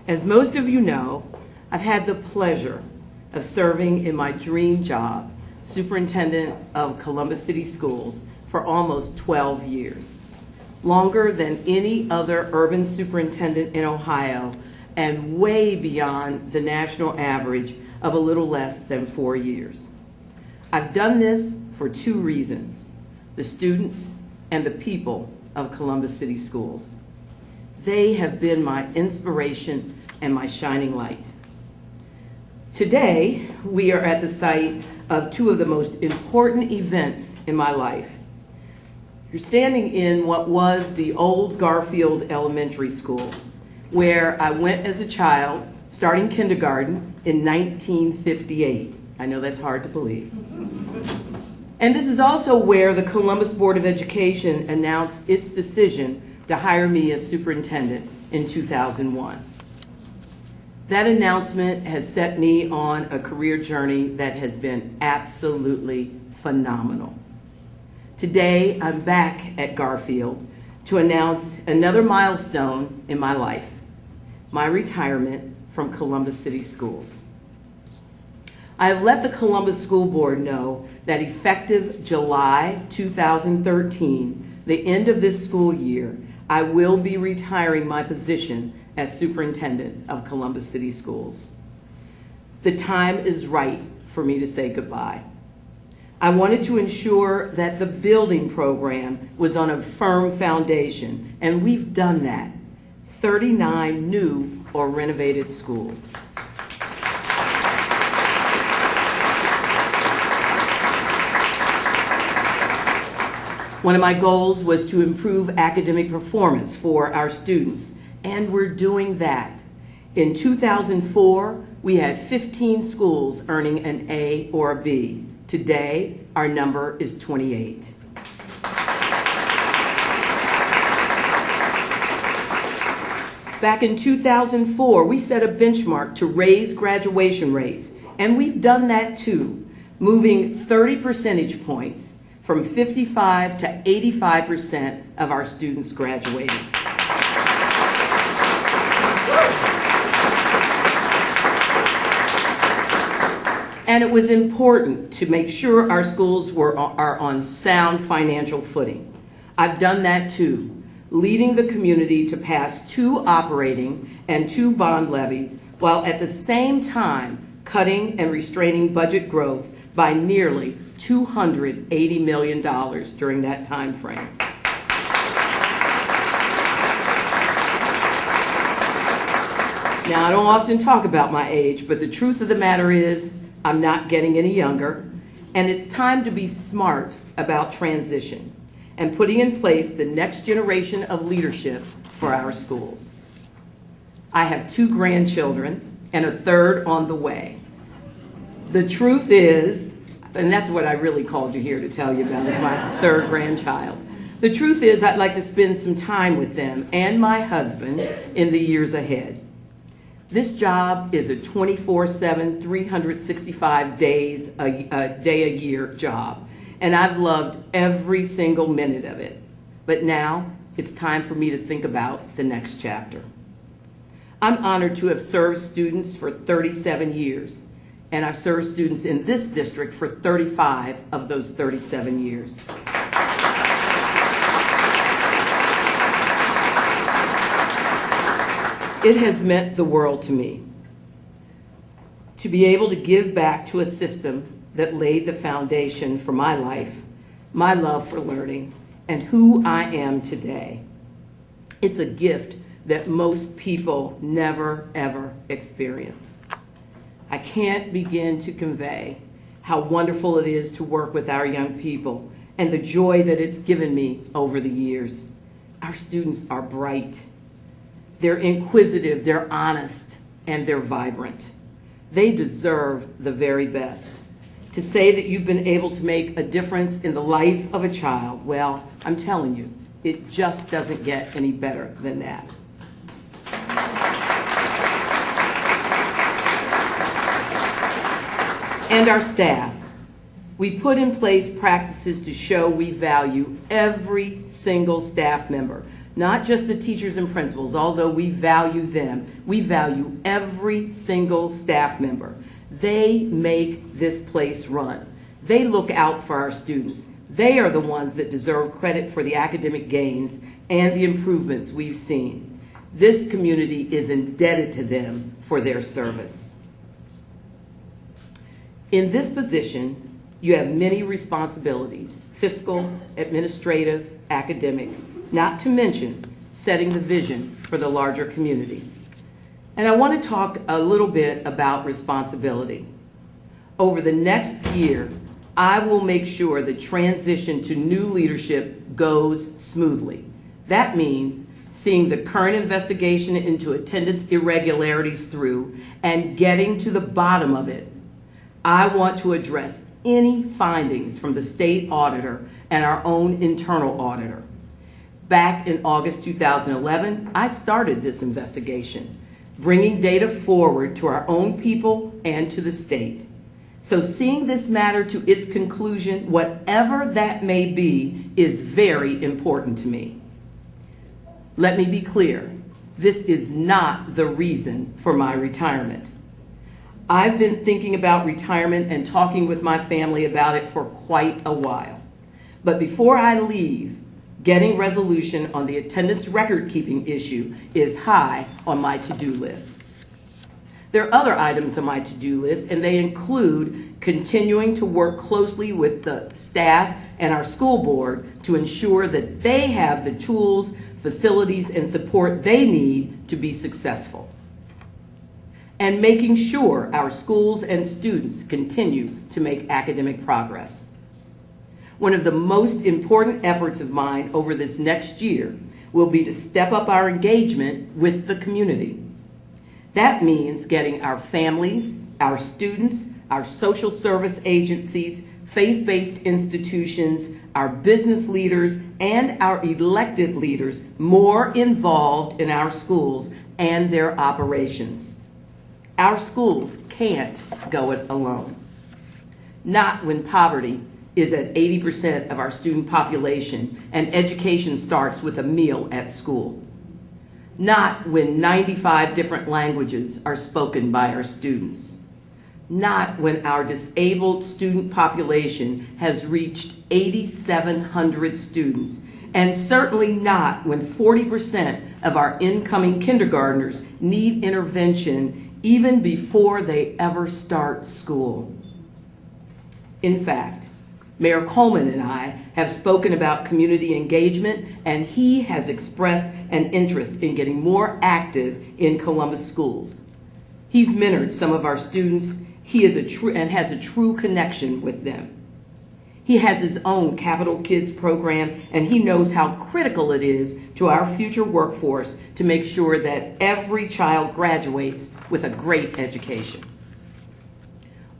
As most of you know, I've had the pleasure of serving in my dream job, Superintendent of Columbus City Schools, for almost 12 years. Longer than any other urban superintendent in Ohio, and way beyond the national average of a little less than 4 years. I've done this for two reasons: the students and the people of Columbus City Schools. They have been my inspiration and my shining light. Today, we are at the site of two of the most important events in my life. You're standing in what was the old Garfield Elementary School, where I went as a child, starting kindergarten in 1958. I know that's hard to believe. And this is also where the Columbus Board of Education announced its decision to hire me as superintendent in 2001. That announcement has set me on a career journey that has been absolutely phenomenal. Today, I'm back at Garfield to announce another milestone in my life: my retirement from Columbus City Schools. I have let the Columbus School Board know that effective July 2013, the end of this school year, I will be retiring my position as superintendent of Columbus City Schools. The time is right for me to say goodbye. I wanted to ensure that the building program was on a firm foundation, and we've done that. 39 new or renovated schools. One of my goals was to improve academic performance for our students, and we're doing that. In 2004, we had 15 schools earning an A or a B. Today, our number is 28. Back in 2004, we set a benchmark to raise graduation rates, and we've done that too, moving 30 percentage points from 55 to 85% of our students graduating. And it was important to make sure our schools are on sound financial footing. I've done that too, leading the community to pass 2 operating and 2 bond levies, while at the same time cutting and restraining budget growth by nearly $280 million during that time frame. Now, I don't often talk about my age, but the truth of the matter is I'm not getting any younger, and it's time to be smart about transition and putting in place the next generation of leadership for our schools. I have 2 grandchildren and a third on the way. The truth is, and that's what I really called you here to tell you about, is my 3rd grandchild. The truth is, I'd like to spend some time with them and my husband in the years ahead. This job is a 24/7, 365 days a year job, and I've loved every single minute of it. But now it's time for me to think about the next chapter. I'm honored to have served students for 37 years, and I've served students in this district for 35 of those 37 years. It has meant the world to me to be able to give back to a system that laid the foundation for my life, my love for learning, and who I am today. It's a gift that most people never, ever experience. I can't begin to convey how wonderful it is to work with our young people and the joy that it's given me over the years. Our students are bright. They're inquisitive, they're honest, and they're vibrant. They deserve the very best. To say that you've been able to make a difference in the life of a child, well, I'm telling you, it just doesn't get any better than that. And our staff. We put in place practices to show we value every single staff member, not just the teachers and principals, although we value them. We value every single staff member. They make this place run. They look out for our students. They are the ones that deserve credit for the academic gains and the improvements we've seen. This community is indebted to them for their service. In this position, you have many responsibilities: fiscal, administrative, academic, not to mention setting the vision for the larger community. And I want to talk a little bit about responsibility. Over the next year, I will make sure the transition to new leadership goes smoothly. That means seeing the current investigation into attendance irregularities through and getting to the bottom of it. I want to address any findings from the state auditor and our own internal auditor. Back in August 2011, I started this investigation, bringing data forward to our own people and to the state. So seeing this matter to its conclusion, whatever that may be, is very important to me. Let me be clear, this is not the reason for my retirement. I've been thinking about retirement and talking with my family about it for quite a while. But before I leave, getting resolution on the attendance record-keeping issue is high on my to-do list. There are other items on my to-do list, and they include continuing to work closely with the staff and our school board to ensure that they have the tools, facilities, and support they need to be successful. And making sure our schools and students continue to make academic progress. One of the most important efforts of mine over this next year will be to step up our engagement with the community. That means getting our families, our students, our social service agencies, faith-based institutions, our business leaders, and our elected leaders more involved in our schools and their operations. Our schools can't go it alone. Not when poverty is at 80% of our student population and education starts with a meal at school. Not when 95 different languages are spoken by our students. Not when our disabled student population has reached 8,700 students, and certainly not when 40% of our incoming kindergartners need intervention even before they ever start school. In fact, Mayor Coleman and I have spoken about community engagement, and he has expressed an interest in getting more active in Columbus schools. He's mentored some of our students. He is has a true connection with them. He has his own Capital Kids program, and he knows how critical it is to our future workforce to make sure that every child graduates with a great education.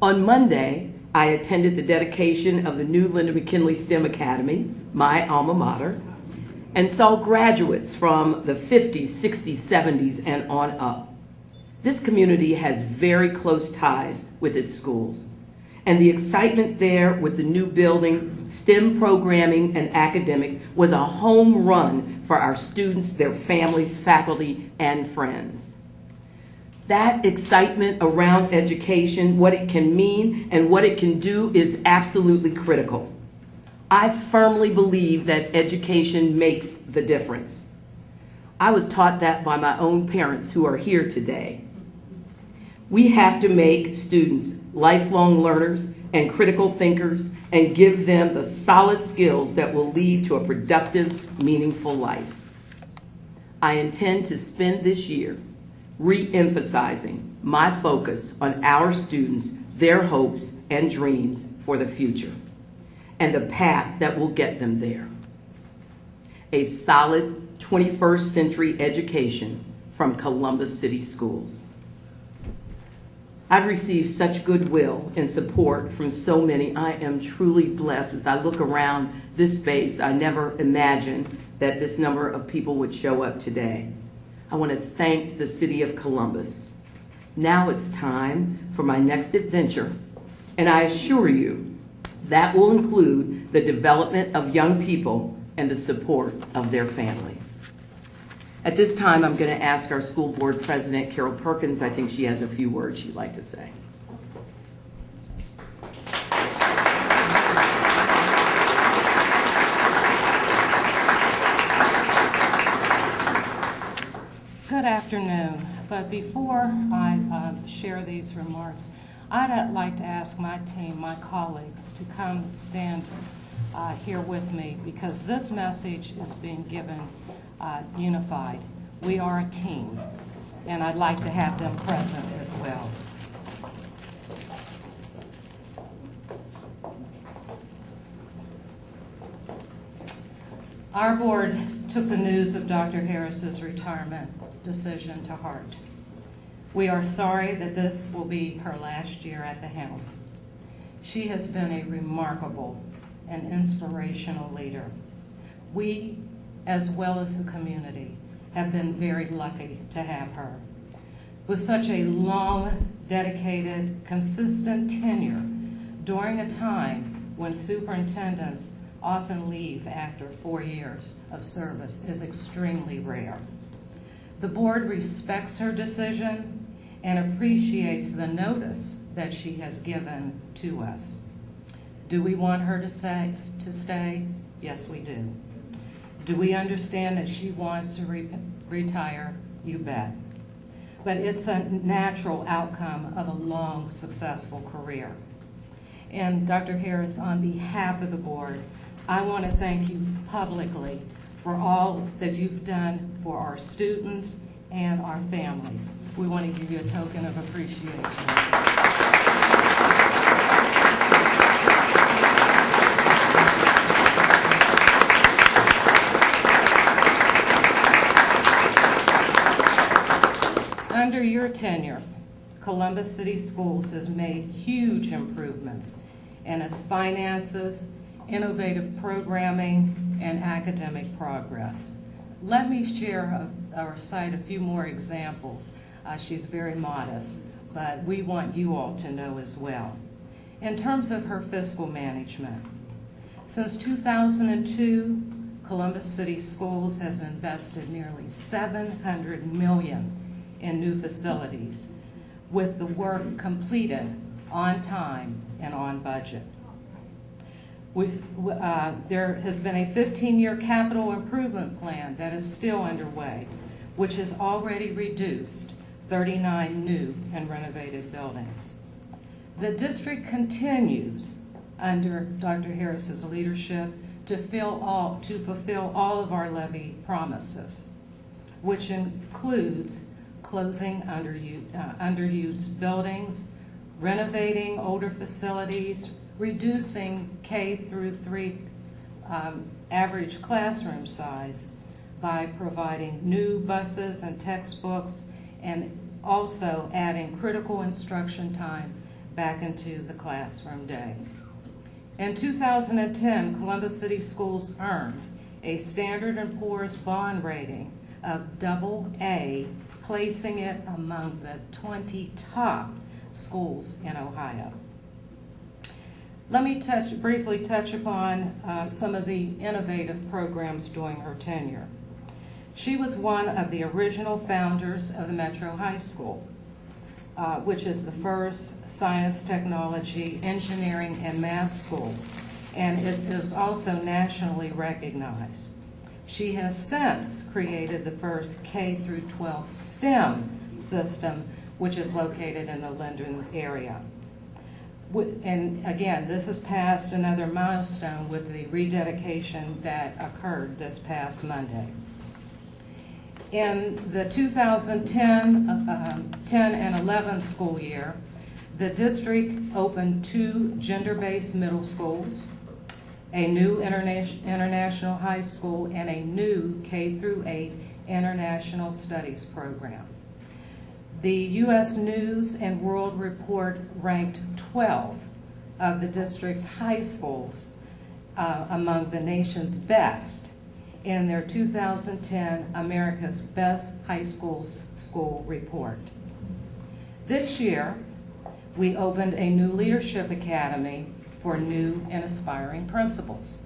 On Monday, I attended the dedication of the new Linda McKinley STEM Academy, my alma mater, and saw graduates from the 50s, 60s, 70s, and on up. This community has very close ties with its schools, and the excitement there with the new building, STEM programming, and academics was a home run for our students, their families, faculty, and friends. That excitement around education, what it can mean and what it can do, is absolutely critical. I firmly believe that education makes the difference. I was taught that by my own parents who are here today. We have to make students lifelong learners and critical thinkers and give them the solid skills that will lead to a productive, meaningful life. I intend to spend this year re-emphasizing my focus on our students, their hopes and dreams for the future, and the path that will get them there. A solid 21st century education from Columbus City Schools. I've received such goodwill and support from so many. I am truly blessed. As I look around this space, I never imagined that this number of people would show up today. I want to thank the City of Columbus. Now it's time for my next adventure, and I assure you that will include the development of young people and the support of their families. At this time, I'm going to ask our school board president, Carol Perkins. I think she has a few words she'd like to say. Good afternoon, but before I share these remarks, I'd like to ask my team, my colleagues, to come stand here with me, because this message is being given unified. We are a team, and I'd like to have them present as well. Our board took the news of Dr. Harris's retirement decision to heart. We are sorry that this will be her last year at the helm. She has been a remarkable and inspirational leader. We, as well as the community, have been very lucky to have her. With such a long, dedicated, consistent tenure during a time when superintendents often leave after 4 years of service is extremely rare. The board respects her decision and appreciates the notice that she has given to us. Do we want her to stay? Yes, we do. Do we understand that she wants to retire? You bet. But it's a natural outcome of a long, successful career. And Dr. Harris, on behalf of the board, I want to thank you publicly for all that you've done for our students and our families. We want to give you a token of appreciation. Under your tenure, Columbus City Schools has made huge improvements in its finances, innovative programming, and academic progress. Let me share or cite a few more examples. She's very modest, but we want you all to know as well. In terms of her fiscal management, since 2002, Columbus City Schools has invested nearly $700 million in new facilities, with the work completed on time and on budget. There has been a 15-year capital improvement plan that is still underway, which has already reduced 39 new and renovated buildings. The district continues, under Dr. Harris's leadership, to fulfill all of our levy promises, which includes closing underused buildings, renovating older facilities, reducing K-3 average classroom size by providing new buses and textbooks, and also adding critical instruction time back into the classroom day. In 2010, Columbus City Schools earned a Standard & Poor's bond rating of AA, placing it among the 20 top schools in Ohio. Let me briefly touch upon some of the innovative programs during her tenure. She was one of the original founders of the Metro High School, which is the first science, technology, engineering, and math school, and it is also nationally recognized. She has since created the first K-12 STEM system, which is located in the Linden area. And again, this has passed another milestone with the rededication that occurred this past Monday. In the 2010 10 and 11 school year, the district opened 2 gender-based middle schools, a new international high school, and a new K-8 international studies program. The U.S. News and World Report ranked 12 of the district's high schools among the nation's best in their 2010 America's Best High Schools School Report. This year, we opened a new leadership academy for new and aspiring principals.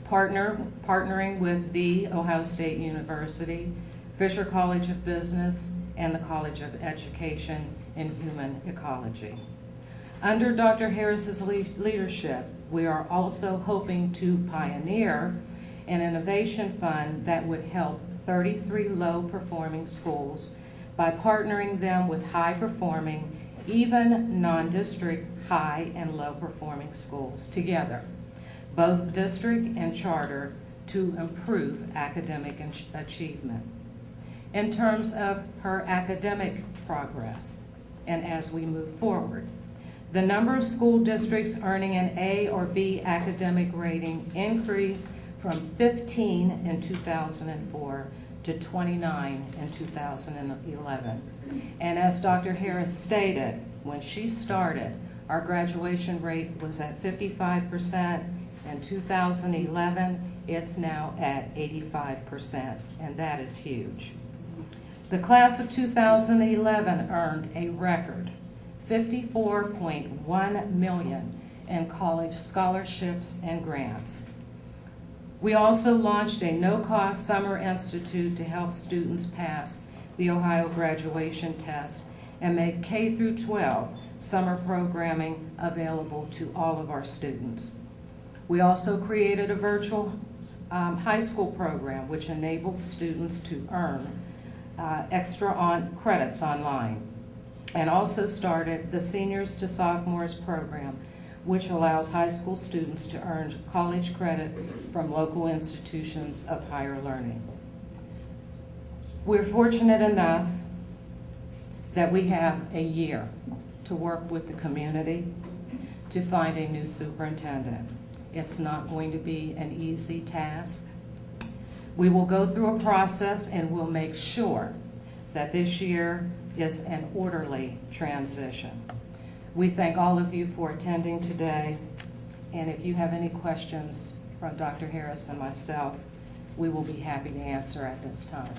partnering with the Ohio State University, Fisher College of Business, and the College of Education in Human Ecology. Under Dr. Harris's leadership, we are also hoping to pioneer an innovation fund that would help 33 low-performing schools by partnering them with high-performing, even non-district high and low-performing schools together, both district and charter, to improve academic achievement. In terms of her academic progress, and as we move forward, the number of school districts earning an A or B academic rating increased from 15 in 2004 to 29 in 2011. And as Dr. Harris stated, when she started, our graduation rate was at 55%. In 2011, it's now at 85%, and that is huge. The class of 2011 earned a record $54.1 million in college scholarships and grants. We also launched a no-cost summer institute to help students pass the Ohio graduation test and make K through 12 summer programming available to all of our students. We also created a virtual high school program which enables students to earn extra credits online, and also started the Seniors to Sophomores program, which allows high school students to earn college credit from local institutions of higher learning. We're fortunate enough that we have a year to work with the community to find a new superintendent. It's not going to be an easy task. We will go through a process and we'll make sure that this year is an orderly transition. We thank all of you for attending today, and if you have any questions from Dr. Harris and myself, we will be happy to answer at this time.